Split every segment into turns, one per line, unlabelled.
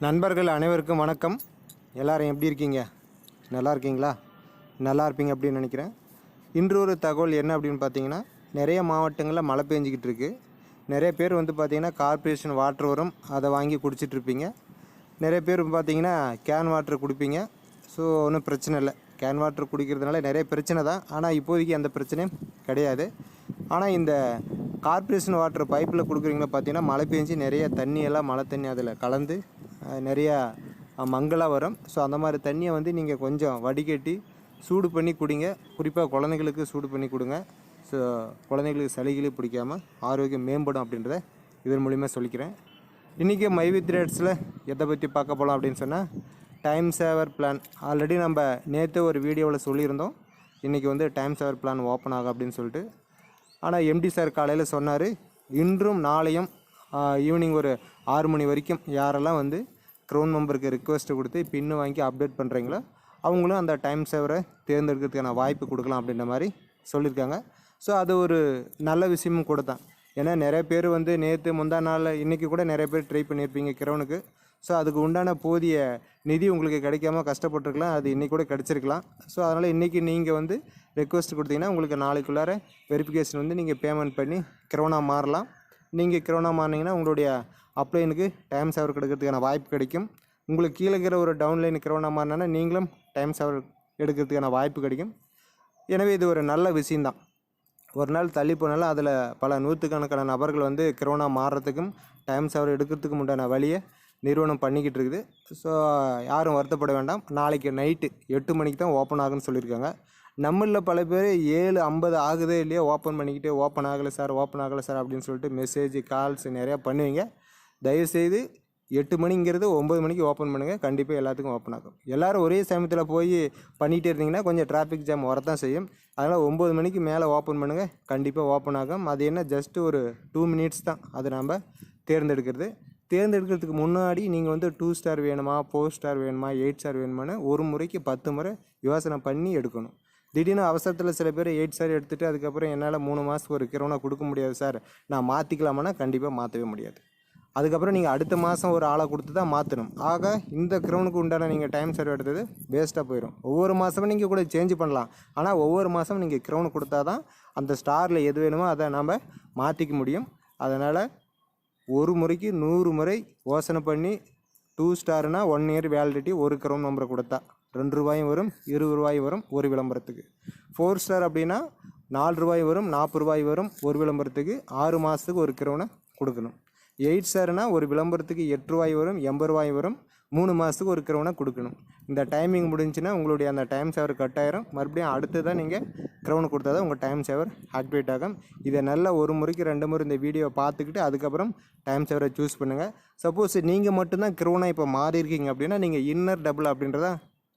நண்பர்கள் அனைவருக்கும் வணக்கம். எல்லாரும் எப்படி இருக்கீங்க? நல்லா இருக்கீங்களா? நல்லா இருப்பீங்க அப்படின்னு நினைக்கிறேன். இன்று ஒரு தகவல் என்ன அப்படின்னு பார்த்தீங்கன்னா, நிறைய மாவட்டங்களில் மழை பெஞ்சிக்கிட்டு இருக்குது. நிறைய பேர் பார்த்தீங்கன்னா கார்ப்பரேஷன் வாட்டர் வரும், அதை வாங்கி குடிச்சிட்ருப்பீங்க. நிறைய பேர் பார்த்தீங்கன்னா கேன் வாட்டர் குடிப்பீங்க. ஸோ ஒன்றும் பிரச்சனை இல்லை. கேன் வாட்டர் குடிக்கிறதுனால நிறைய பிரச்சனை தான். ஆனால் இப்போதைக்கு அந்த பிரச்சனையும் கிடையாது. ஆனால் இந்த கார்ப்பரேஷன் வாட்டர் பைப்பில் கொடுக்குறீங்களா பார்த்தீங்கன்னா, மழை பெஞ்சு நிறைய தண்ணியெல்லாம் மழை தண்ணி அதில் கலந்து நிறையா மங்கலாக வரும். ஸோ அந்த மாதிரி தண்ணியை நீங்கள் கொஞ்சம் வடிகட்டி சூடு பண்ணி குடிங்க. குறிப்பாக குழந்தைங்களுக்கு சூடு பண்ணி கொடுங்க. ஸோ குழந்தைங்களுக்கு சளிகளே பிடிக்காமல் ஆரோக்கியம் மேம்படும் அப்படின்றத இதன் மூலிமா சொல்லிக்கிறேன். இன்றைக்கி மைவித் ரேட்ஸில் எதை பற்றி பார்க்க போகலாம் அப்படின்னு சொன்னால், டைம் சேவர் பிளான். ஆல்ரெடி நம்ம நேற்று ஒரு வீடியோவில் சொல்லியிருந்தோம், இன்றைக்கி டைம் சேவர் பிளான் ஓப்பன் ஆகும் அப்படின்னு சொல்லிட்டு. ஆனால் எம்டி சார் காலையில் சொன்னார், இன்றும் நாளையும் ஈவினிங் ஒரு 6 மணி வரைக்கும் யாரெல்லாம் க்ரௌன் மெம்பருக்கு ரிக்வெஸ்ட்டு கொடுத்து பின்னு வாங்கி அப்டேட் பண்ணுறீங்களோ அவங்களும் அந்த டைம் சேவரை தேர்ந்தெடுக்கிறதுக்கான வாய்ப்பு கொடுக்கலாம் அப்படின்ற மாதிரி சொல்லியிருக்காங்க. ஸோ அது ஒரு நல்ல விஷயமும் கூட தான். ஏன்னா நிறைய பேர் நேற்று முந்தா நாள் இன்றைக்கி கூட நிறைய பேர் ட்ரை பண்ணியிருப்பீங்க க்ரௌனுக்கு. ஸோ அதுக்கு உண்டான போதிய நிதி உங்களுக்கு கிடைக்காம கஷ்டப்பட்டுருக்கலாம். அது இன்றைக்கி கூட கிடச்சிருக்கலாம். ஸோ அதனால் இன்றைக்கி நீங்கள் ரெக்வெஸ்ட் கொடுத்தீங்கன்னா உங்களுக்கு நாளைக்குள்ளார வெரிஃபிகேஷன் நீங்கள் பேமெண்ட் பண்ணி க்ரௌனாக மாறலாம். நீங்கள் க்ரௌனாக மாறினீங்கன்னா உங்களுடைய அப்ளைனுக்கு டைம் சேவர் கிடைக்கிறதுக்கான வாய்ப்பு கிடைக்கும். உங்களுக்கு கீழே இருக்கிற ஒரு டவுன்லைன் க்ரௌனாக மாறினா நீங்களும் டைம் சேவர் எடுக்கிறதுக்கான வாய்ப்பு கிடைக்கும். எனவே இது ஒரு நல்ல விஷயந்தான். ஒரு நாள் தள்ளி போனாலும் அதில் பல நூற்றுக்கணக்கான நபர்கள் க்ரௌனாக மாறுறதுக்கும் டைம் சேவர் எடுக்கிறதுக்கும் உண்டான வழியை நிறுவனம் பண்ணிக்கிட்டு இருக்குது. ஸோ யாரும் வருத்தப்பட வேண்டாம். நாளைக்கு நைட்டு 8 மணிக்கு தான் ஓப்பன் ஆகுன்னு சொல்லியிருக்காங்க. நம்மளில் பல பேர் 7:50 ஆகுதே இல்லையா ஓப்பன் பண்ணிக்கிட்டு, ஓப்பன் ஆகலை சார் அப்படின்னு சொல்லிட்டு மெசேஜ் கால்ஸ் நிறையா பண்ணுவீங்க. தயவுசெய்து 8 மணிங்கிறது 9 மணிக்கு ஓப்பன் பண்ணுங்கள். கண்டிப்பாக எல்லாத்துக்கும் ஓப்பன் ஆகும். எல்லோரும் ஒரே சமயத்தில் போய் பண்ணிகிட்டே இருந்தீங்கன்னா கொஞ்சம் டிராஃபிக் ஜாம் வரத்தான் செய்யும். அதனால் 9 மணிக்கு மேலே ஓப்பன் பண்ணுங்கள். கண்டிப்பாக ஓப்பன் ஆகும். அது என்ன ஜஸ்ட்டு ஒரு 2 மினிட்ஸ் தான் அது நம்ம தேர்ந்தெடுக்கிறதுக்கு முன்னாடி நீங்கள் 2 ஸ்டார் வேணுமா, 4 ஸ்டார் வேணுமா, 8 ஸ்டார் வேணுமான்னு ஒரு முறைக்கு 10 முறை யோசனை பண்ணி எடுக்கணும். திடீர்னு அவசரத்தில் சில பேர் 8 ஸ்டார் எடுத்துகிட்டு அதுக்கப்புறம் என்னால் 3 மாதத்துக்கு ஒரு க்ரௌனை கொடுக்க முடியாது சார், நான் மாற்றிக்கலாமான்னா கண்டிப்பாக மாற்றவே முடியாது. அதுக்கப்புறம் நீங்கள் அடுத்த மாதம் ஒரு ஆளை கொடுத்து தான் மாற்றணும். ஆக இந்த க்ரௌனுக்கு உண்டான நீங்கள் டைம் சேவர் எடுத்தது வேஸ்ட்டாக போயிடும். ஒவ்வொரு மாதமும் நீங்கள் கூட சேஞ்ச் பண்ணலாம். ஆனால் ஒவ்வொரு மாதம் நீங்கள் க்ரௌனு கொடுத்தா தான் அந்த ஸ்டாரில் எது வேணுமோ அதை நாம் மாற்றிக்க முடியும். அதனால் ஒரு முறைக்கு 100 முறை யோசனை பண்ணி 2 ஸ்டார்னா 1 இயர் வேலிடிட்டி, ஒரு க்ரௌன் நம்பரை கொடுத்தா ₹2 வரும், ₹20 வரும் ஒரு விளம்பரத்துக்கு. 4 ஸ்டார் அப்படின்னா ₹4 வரும், ₹40 வரும் ஒரு விளம்பரத்துக்கு. 6 மாதத்துக்கு ஒரு க்ரௌனை கொடுக்கணும். 8 ஸ்டார்னா ஒரு விளம்பரத்துக்கு ₹8 வரும், ₹80 வரும், 3 மாதத்துக்கு ஒரு க்ரௌனை கொடுக்கணும். இந்த டைமிங் முடிஞ்சுன்னா உங்களுடைய அந்த டைம் சேவர் கட் ஆயிரும். மறுபடியும் அடுத்து தான் நீங்கள் க்ரௌனு கொடுத்தா தான் உங்கள் டைம் சேவர் ஆக்டிவேட் ஆகும். இதை நல்லா ஒரு முறைக்கு 2 முறை இந்த வீடியோவை பார்த்துக்கிட்டு அதுக்கப்புறம் டைம் சேவரை சூஸ் பண்ணுங்கள். சப்போஸ் நீங்கள் மட்டும்தான் க்ரௌனாக இப்போ மாறி இருக்கீங்க அப்படின்னா நீங்கள் இன்னர் டபுள் அப்படின்றத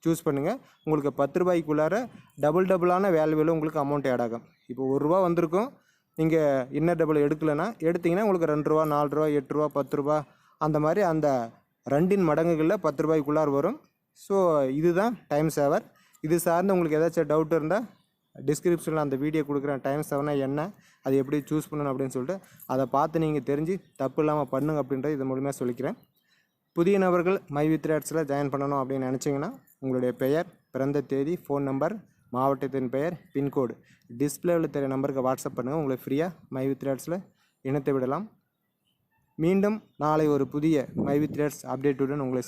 சூஸ் பண்ணுங்கள். உங்களுக்கு ₹10 டபுளான வேல்யூவில் உங்களுக்கு அமௌண்ட் ஆட் ஆகும். இப்போ ₹1 வந்திருக்கும், நீங்கள் இன்னர் டபுள் எடுக்கலைன்னா எடுத்திங்கன்னா உங்களுக்கு ₹2, ₹4, ₹8, ₹10 அந்த மாதிரி அந்த 2 மடங்குகளில் ₹10 வரும். ஸோ இதுதான் டைம் சேவர். இது சார்ந்து உங்களுக்கு ஏதாச்சும் டவுட் இருந்தால் டிஸ்கிரிப்ஷனில் அந்த வீடியோ கொடுக்குறேன். டைம் சேவர்னா என்ன, அது எப்படி சூஸ் பண்ணணும் அப்படின்னு சொல்லிட்டு அதை பார்த்து நீங்கள் தெரிஞ்சு தப்பு இல்லாமல் பண்ணுங்க அப்படின்றத இது மூலிமா சொல்லிக்கிறேன். புதிய நபர்கள் மைவித் ரேட்ஸில் ஜாயின் பண்ணணும் அப்படின்னு நினச்சிங்கன்னா உங்களுடைய பெயர், பிறந்த தேதி, ஃபோன் நம்பர், மாவட்டத்தின் பெயர், பின்கோடு டிஸ்பிளேவில் தெரிய நம்பருக்கு வாட்ஸ்அப் பண்ணுங்கள். உங்களுக்கு ஃப்ரீயாக மைவித் ரேட்ஸில் இணைத்து விடலாம். மீண்டும் நாளை ஒரு புதிய மைவித் ரேட்ஸ் அப்டேட்டுடன் உங்களை